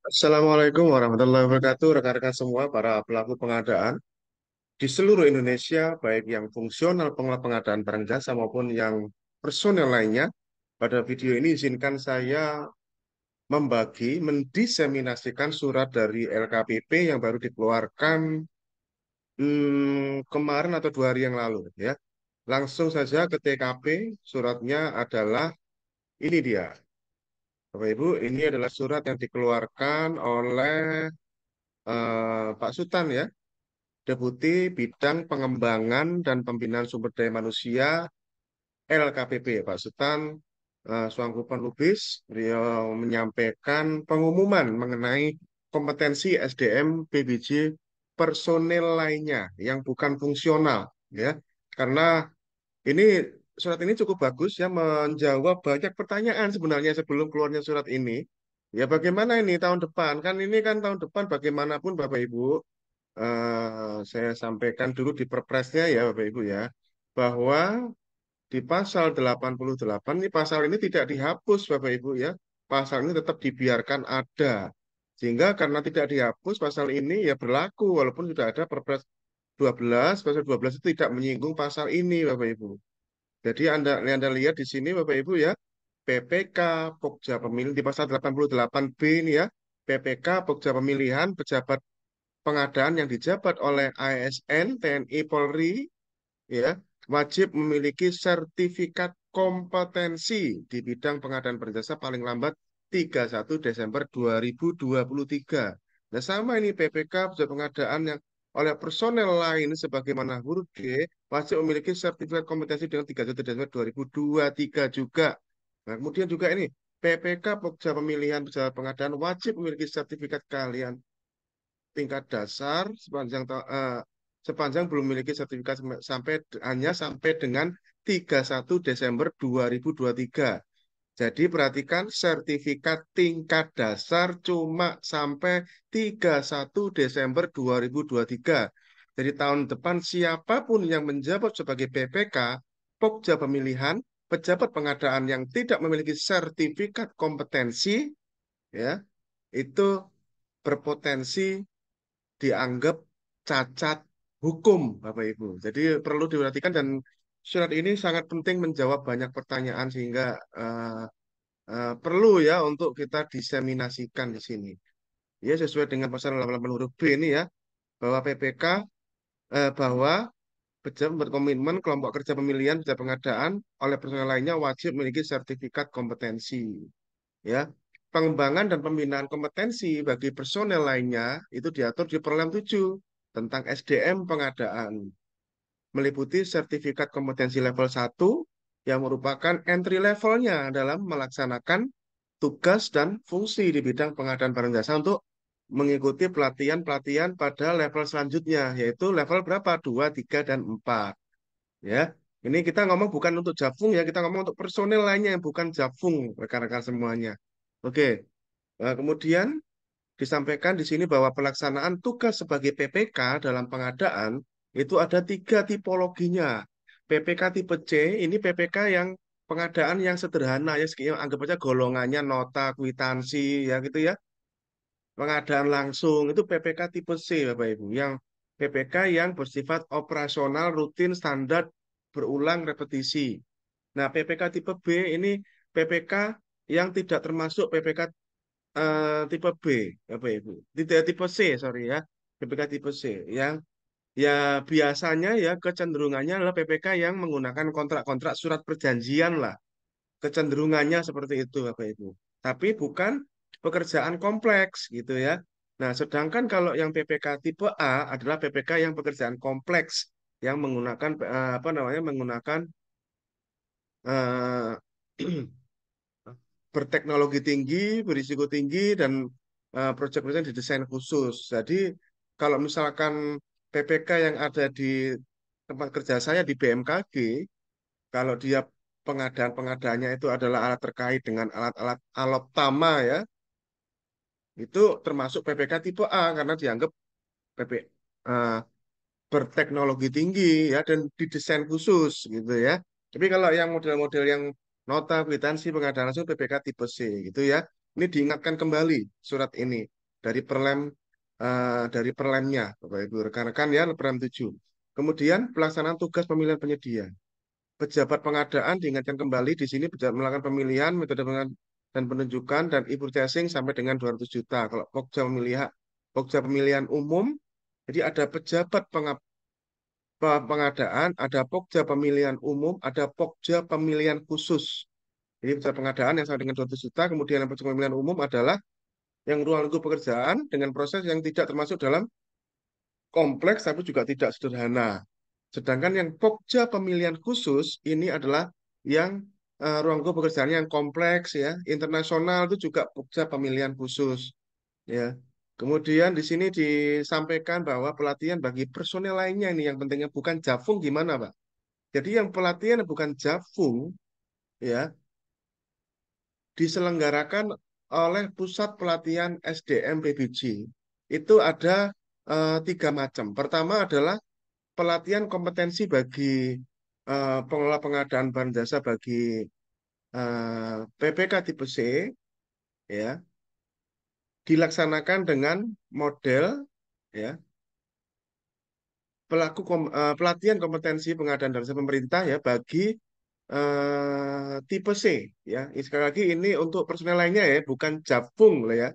Assalamualaikum warahmatullahi wabarakatuh, rekan-rekan semua, para pelaku pengadaan di seluruh Indonesia, baik yang fungsional pengadaan barang jasa maupun yang personel lainnya. Pada video ini izinkan saya mendiseminasikan surat dari LKPP yang baru dikeluarkan kemarin atau 2 hari yang lalu, ya. Langsung saja ke TKP, suratnya adalah ini dia. Bapak Ibu, ini adalah surat yang dikeluarkan oleh Pak Sutan, ya. Deputi Bidang Pengembangan dan Pembinaan Sumber Daya Manusia LKPP, Pak Sutan Suangkupan Lubis. Beliau menyampaikan pengumuman mengenai kompetensi SDM PBJ personel lainnya yang bukan fungsional, ya. Karena ini surat ini cukup bagus, ya, menjawab banyak pertanyaan sebenarnya sebelum keluarnya surat ini. Ya, bagaimana ini tahun depan? Kan ini kan tahun depan bagaimanapun Bapak Ibu, saya sampaikan dulu di perpresnya, ya Bapak Ibu, ya, bahwa di pasal 88 ini, pasal ini tidak dihapus Bapak Ibu, ya. Pasal ini tetap dibiarkan ada. Sehingga karena tidak dihapus, pasal ini ya berlaku walaupun sudah ada Perpres 12, pasal 12 itu tidak menyinggung pasal ini Bapak Ibu. Jadi Anda lihat di sini Bapak Ibu, ya, PPK Pokja Pemilihan di pasal 88B ini, ya. PPK Pokja Pemilihan Pejabat Pengadaan yang dijabat oleh ASN, TNI, Polri, ya, wajib memiliki sertifikat kompetensi di bidang pengadaan berjasa paling lambat 31 Desember 2023. Nah, sama ini PPK pejabat pengadaan yang oleh personel lain sebagaimana huruf D wajib memiliki sertifikat kompetensi dengan 31 Desember 2023 juga. Nah, kemudian juga ini PPK Pokja Pemilihan Pejabat Pengadaan wajib memiliki sertifikat keahlian tingkat dasar sepanjang belum memiliki sertifikat sampai dengan 31 Desember 2023. Jadi perhatikan, sertifikat tingkat dasar cuma sampai 31 Desember 2023. Jadi tahun depan siapapun yang menjabat sebagai PPK, Pokja Pemilihan, pejabat pengadaan yang tidak memiliki sertifikat kompetensi, ya, itu berpotensi dianggap cacat hukum, Bapak Ibu. Jadi perlu diperhatikan, dan surat ini sangat penting menjawab banyak pertanyaan sehingga eh, perlu, ya, untuk kita diseminasikan di sini. Ya, sesuai dengan pasal 88 huruf B ini, ya, bahwa PPK bahwa pejabat berkomitmen kelompok kerja pemilihan pejabat pengadaan oleh personel lainnya wajib memiliki sertifikat kompetensi, ya. Pengembangan dan pembinaan kompetensi bagi personel lainnya itu diatur di Perlem 7 tentang SDM pengadaan, meliputi sertifikat kompetensi level 1 yang merupakan entry levelnya dalam melaksanakan tugas dan fungsi di bidang pengadaan barang jasa untuk mengikuti pelatihan-pelatihan pada level selanjutnya, yaitu level berapa? 2, 3, dan 4. Ya, ini kita ngomong bukan untuk Jafung, ya, kita ngomong untuk personel lainnya yang bukan Jafung, rekan-rekan semuanya. Oke, kemudian disampaikan di sini bahwa pelaksanaan tugas sebagai PPK dalam pengadaan itu ada 3 tipologinya. PPK tipe C ini PPK yang pengadaan yang sederhana, ya, anggap aja golongannya nota, kwitansi, ya gitu, ya. Pengadaan langsung itu PPK tipe C, Bapak Ibu. Yang PPK yang bersifat operasional, rutin, standar, berulang, repetisi. Nah, PPK tipe B ini PPK yang tidak termasuk PPK tipe B, Bapak Ibu. Tidak tipe C, sorry, ya. PPK tipe C yang ya biasanya, ya, kecenderungannya adalah PPK yang menggunakan kontrak-kontrak surat perjanjian lah. Kecenderungannya seperti itu, Bapak Ibu. Tapi bukan pekerjaan kompleks gitu, ya. Nah, sedangkan kalau yang PPK tipe A adalah PPK yang pekerjaan kompleks yang menggunakan apa namanya, menggunakan eh, berteknologi tinggi, berisiko tinggi, dan proyek-proyek didesain khusus. Jadi kalau misalkan PPK yang ada di tempat kerja saya di BMKG, kalau dia pengadaan-pengadaannya itu adalah alat terkait dengan alat-alat aloptama, ya, itu termasuk PPK tipe A karena dianggap PP eh, berteknologi tinggi, ya, dan didesain khusus gitu, ya. Tapi kalau yang model-model yang Nota kwitansi pengadaan langsung PPK tipe C gitu ya. Ini diingatkan kembali surat ini dari dari perlemnya Bapak Ibu rekan-rekan ya perlem 7. Kemudian pelaksanaan tugas pemilihan penyedia. Pejabat pengadaan diingatkan kembali di sini melakukan pemilihan metode dan penunjukan dan e-purchasing sampai dengan 200 juta. Kalau Pokja pemilihan umum, jadi ada pejabat pengadaan, ada Pokja pemilihan umum, ada Pokja pemilihan khusus. Jadi pejabat pengadaan yang sampai dengan 200 juta, kemudian yang Pokja pemilihan umum adalah yang ruang lingkup pekerjaan dengan proses yang tidak termasuk dalam kompleks tapi juga tidak sederhana. Sedangkan yang Pokja pemilihan khusus ini adalah yang ruang lingkup pekerjaan yang kompleks ya, internasional itu juga Pokja pemilihan khusus ya. Kemudian di sini disampaikan bahwa pelatihan bagi personel lainnya ini yang pentingnya bukan Jafung gimana, Pak? Jadi yang pelatihan bukan Jafung ya diselenggarakan oleh Pusat Pelatihan SDM PBJ. Itu ada tiga macam. Pertama adalah pelatihan kompetensi bagi pengelola pengadaan barang jasa bagi PPK tipe C ya dilaksanakan dengan model ya pelatihan kompetensi pengadaan dan jasa pemerintah ya bagi tipe C ya. Sekali lagi ini untuk personel lainnya ya bukan Jafung lah ya.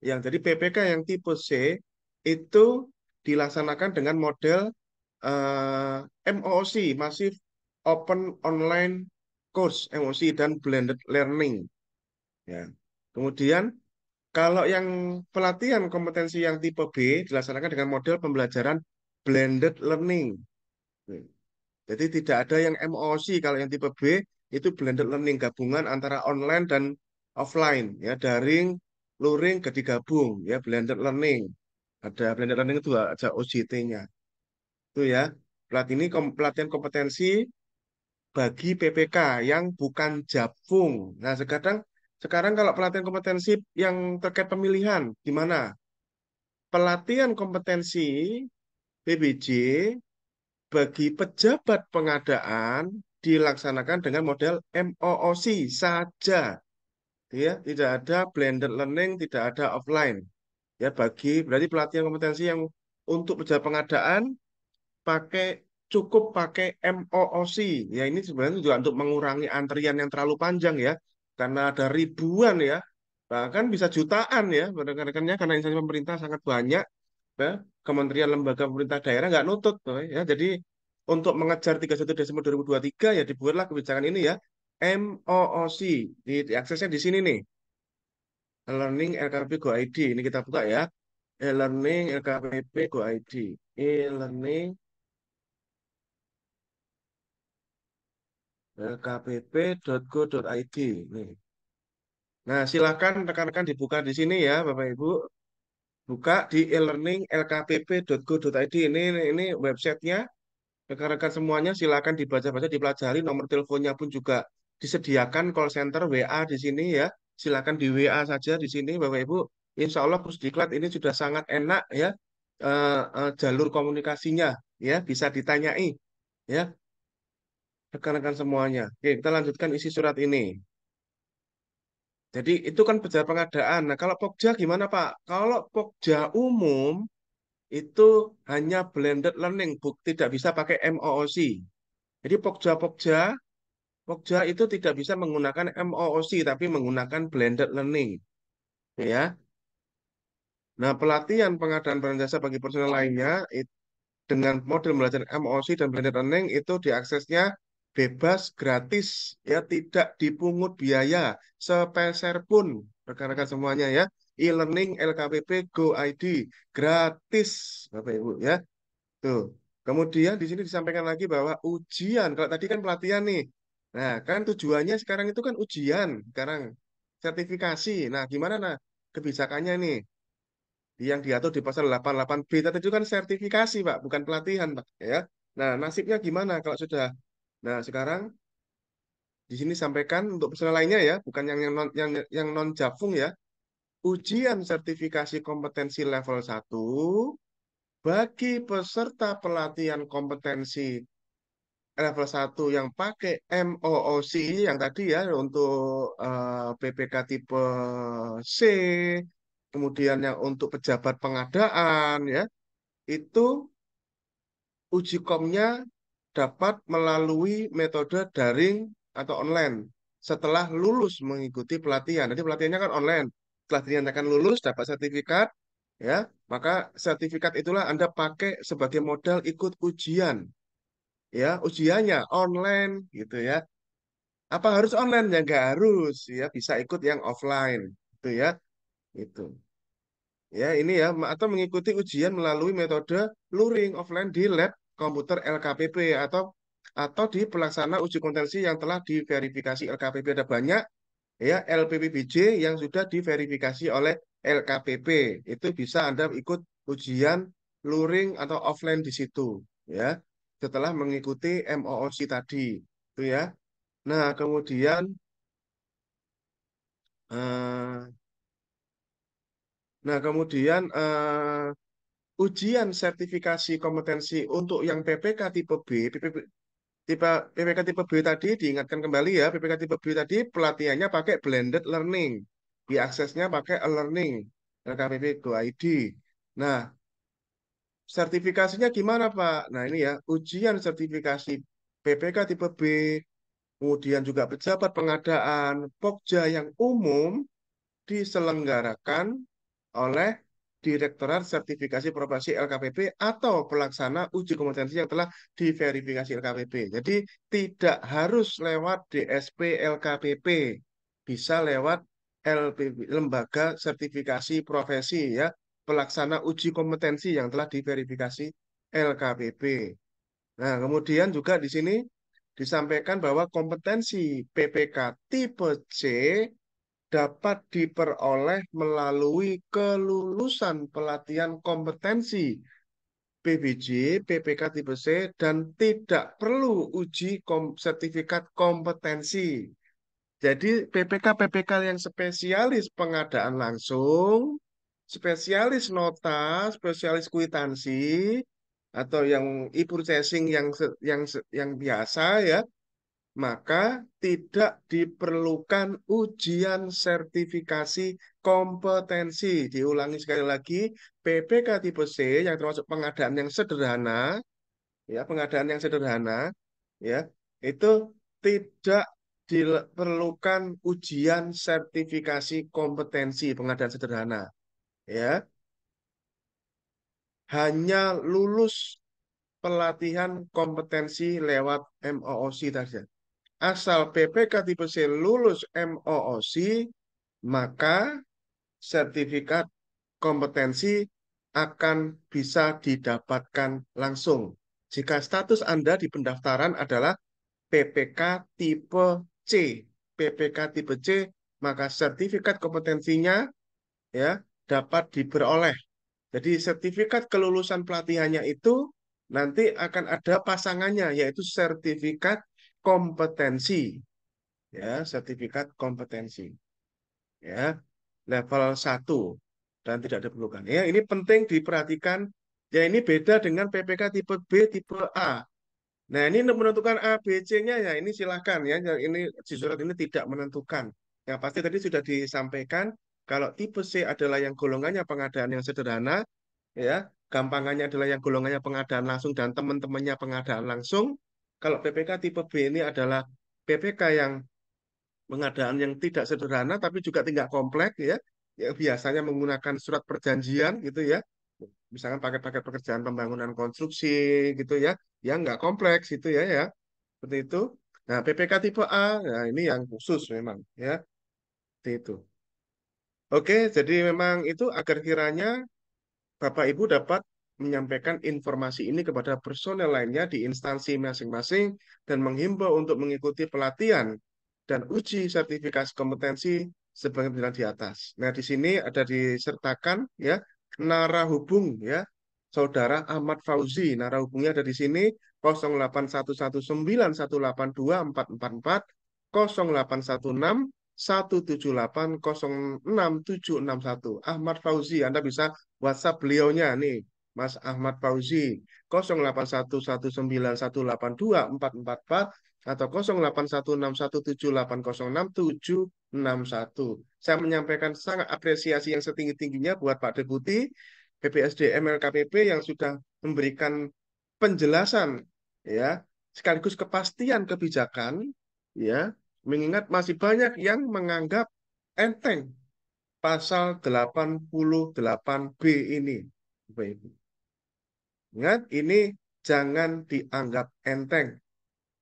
Yang jadi PPK yang tipe C itu dilaksanakan dengan model MOOC, Massive Open Online Course, MOOC dan Blended Learning. Ya. Kemudian kalau yang pelatihan kompetensi yang tipe B dilaksanakan dengan model pembelajaran Blended Learning. Jadi tidak ada yang MOOC, kalau yang tipe B itu Blended Learning, gabungan antara online dan offline, ya daring, luring, digabung, ya Blended Learning. Ada Blended Learning itu ada OJT-nya. Itu ya. Pelatihan kompetensi bagi PPK yang bukan Jafung. Nah, sekarang kalau pelatihan kompetensi yang terkait pemilihan, gimana? Pelatihan kompetensi PBJ bagi pejabat pengadaan dilaksanakan dengan model MOOC saja. Ya, tidak ada blended learning, tidak ada offline. Ya, berarti pelatihan kompetensi yang untuk pejabat pengadaan pakai cukup pakai MOOC. Ya, ini sebenarnya juga untuk mengurangi antrian yang terlalu panjang ya. Karena ada ribuan ya. Bahkan bisa jutaan ya, rekan-rekannya karena instansi pemerintah sangat banyak ya, kementerian lembaga pemerintah daerah nggak nutut tuh, ya. Jadi untuk mengejar 31 Desember 2023 ya dibuatlah kebijakan ini ya. MOOC diaksesnya di sini nih. E-learning LKP Go ID. Ini kita buka ya. E-learning LKPP Go ID. E-learning lkpp.go.id. Nih. Nah, silakan rekan-rekan dibuka di sini ya, Bapak Ibu. Buka di e-learning lkpp.go.id. Ini websitenya. Rekan-rekan semuanya silakan dibaca-baca, dipelajari. Nomor teleponnya pun juga disediakan call center WA di sini ya. Silakan di WA saja di sini Bapak Ibu. Insya Allah Pusdiklat ini sudah sangat enak ya jalur komunikasinya ya bisa ditanyai ya rekan-rekan semuanya. Oke, kita lanjutkan isi surat ini. Jadi itu kan pejabat pengadaan. Nah, kalau Pokja gimana Pak? Kalau Pokja umum itu hanya blended learning, tidak bisa pakai MOOC. Jadi Pokja itu tidak bisa menggunakan MOOC tapi menggunakan blended learning, ya. Nah, pelatihan pengadaan barang jasa bagi personel lainnya dengan model belajar MOOC dan blended learning itu diaksesnya bebas gratis, ya tidak dipungut biaya sepeser pun, rekan-rekan semuanya ya. E-learning LKPP Go ID gratis, Bapak Ibu ya. Tuh. Kemudian di sini disampaikan lagi bahwa ujian, kalau tadi kan pelatihan nih. Nah, kan tujuannya sekarang itu kan ujian, sekarang sertifikasi. Nah, gimana nah kebijakannya nih? Yang diatur di pasal 88B tadi itu kan sertifikasi, Pak, bukan pelatihan, Pak, ya. Nah, nasibnya gimana kalau sudah. Nah, sekarang di sini sampaikan untuk personel lainnya ya, bukan yang non Jafung ya. Ujian sertifikasi kompetensi level 1 bagi peserta pelatihan kompetensi level 1 yang pakai MOOC yang tadi ya untuk PPK tipe C, kemudian yang untuk pejabat pengadaan ya, itu uji komnya dapat melalui metode daring atau online setelah lulus mengikuti pelatihan. Jadi pelatihannya kan online. Setelah dinyatakan lulus dapat sertifikat ya, maka sertifikat itulah Anda pakai sebagai modal ikut ujian. Ya, ujiannya online gitu ya. Apa harus online? Ya nggak harus ya, bisa ikut yang offline gitu ya. Itu. Ya, ini ya, atau mengikuti ujian melalui metode luring offline di lab komputer LKPP atau di pelaksana uji kompetensi yang telah diverifikasi LKPP. Ada banyak ya LPPBJ yang sudah diverifikasi oleh LKPP. Itu bisa Anda ikut ujian luring atau offline di situ ya. Setelah mengikuti MOOC tadi, itu ya. Nah, eh, ujian sertifikasi kompetensi untuk yang PPK tipe B, PPK tipe B tadi diingatkan kembali ya, PPK tipe B tadi pelatihannya pakai blended learning, diaksesnya pakai e-learning, LKPP Go ID. Nah, sertifikasinya gimana Pak? Nah ini ya, ujian sertifikasi PPK tipe B, kemudian juga pejabat pengadaan, Pokja yang umum diselenggarakan oleh Direktorat Sertifikasi Profesi LKPP atau pelaksana uji kompetensi yang telah diverifikasi LKPP. Jadi tidak harus lewat DSP LKPP, bisa lewat LPP, Lembaga Sertifikasi Profesi ya, pelaksana uji kompetensi yang telah diverifikasi LKPP. Nah, kemudian juga di sini disampaikan bahwa kompetensi PPK tipe C dapat diperoleh melalui kelulusan pelatihan kompetensi PBJ, PPK tipe C, dan tidak perlu uji sertifikat kompetensi. Jadi PPK-PPK yang spesialis pengadaan langsung, spesialis nota, spesialis kwitansi, atau yang e-processing yang biasa ya, maka tidak diperlukan ujian sertifikasi kompetensi. Diulangi sekali lagi, PPK tipe C yang termasuk pengadaan yang sederhana, ya pengadaan yang sederhana, ya itu tidak diperlukan ujian sertifikasi kompetensi pengadaan sederhana, ya hanya lulus pelatihan kompetensi lewat MOOC saja. Asal PPK tipe C lulus MOOC, maka sertifikat kompetensi akan bisa didapatkan langsung. Jika status Anda di pendaftaran adalah PPK tipe C, PPK tipe C, maka sertifikat kompetensinya ya dapat diperoleh. Jadi sertifikat kelulusan pelatihannya itu nanti akan ada pasangannya yaitu sertifikat kompetensi ya, sertifikat kompetensi ya, level 1 dan tidak diperlukan. Ya, ini penting diperhatikan. Ya, ini beda dengan PPK tipe B, tipe A. Nah, ini untuk menentukan A, B, C-nya ya ini silahkan ya. Ini di surat ini tidak menentukan. Yang pasti tadi sudah disampaikan kalau tipe C adalah yang golongannya pengadaan yang sederhana, ya, gampangannya adalah yang golongannya pengadaan langsung dan teman-temannya pengadaan langsung. Kalau PPK tipe B ini adalah PPK yang pengadaan yang tidak sederhana tapi juga tidak kompleks ya, yang biasanya menggunakan surat perjanjian gitu ya, misalkan paket-paket pekerjaan pembangunan konstruksi gitu ya, yang nggak kompleks itu ya ya, seperti itu. Nah, PPK tipe A, nah ini yang khusus memang ya, seperti itu. Oke, jadi memang itu agar kiranya Bapak Ibu dapat menyampaikan informasi ini kepada personel lainnya di instansi masing-masing dan menghimbau untuk mengikuti pelatihan dan uji sertifikasi kompetensi sebagai bilang di atas. Nah, di sini ada disertakan ya nara hubung ya Saudara Ahmad Fauzi. Nara hubungnya ada di sini 081191824444 0816 17806 761. Ahmad Fauzi, Anda bisa WhatsApp beliaunya nih. Mas Ahmad Fauzi 081191824444 atau 081617806761. Saya menyampaikan sangat apresiasi yang setinggi-tingginya buat Pak Deputi BPSD MLKPP yang sudah memberikan penjelasan ya sekaligus kepastian kebijakan ya mengingat masih banyak yang menganggap enteng pasal 88B ini. Bapak Ibu. Ingat, ini jangan dianggap enteng.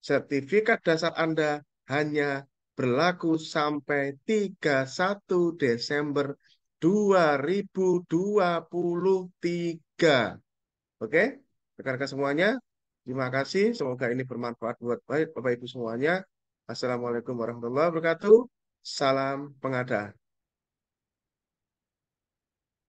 Sertifikat dasar Anda hanya berlaku sampai 31 Desember 2023. Oke? Rekan-rekan semuanya, terima kasih. Semoga ini bermanfaat buat baik Bapak Ibu semuanya. Assalamualaikum warahmatullahi wabarakatuh. Salam pengadaan.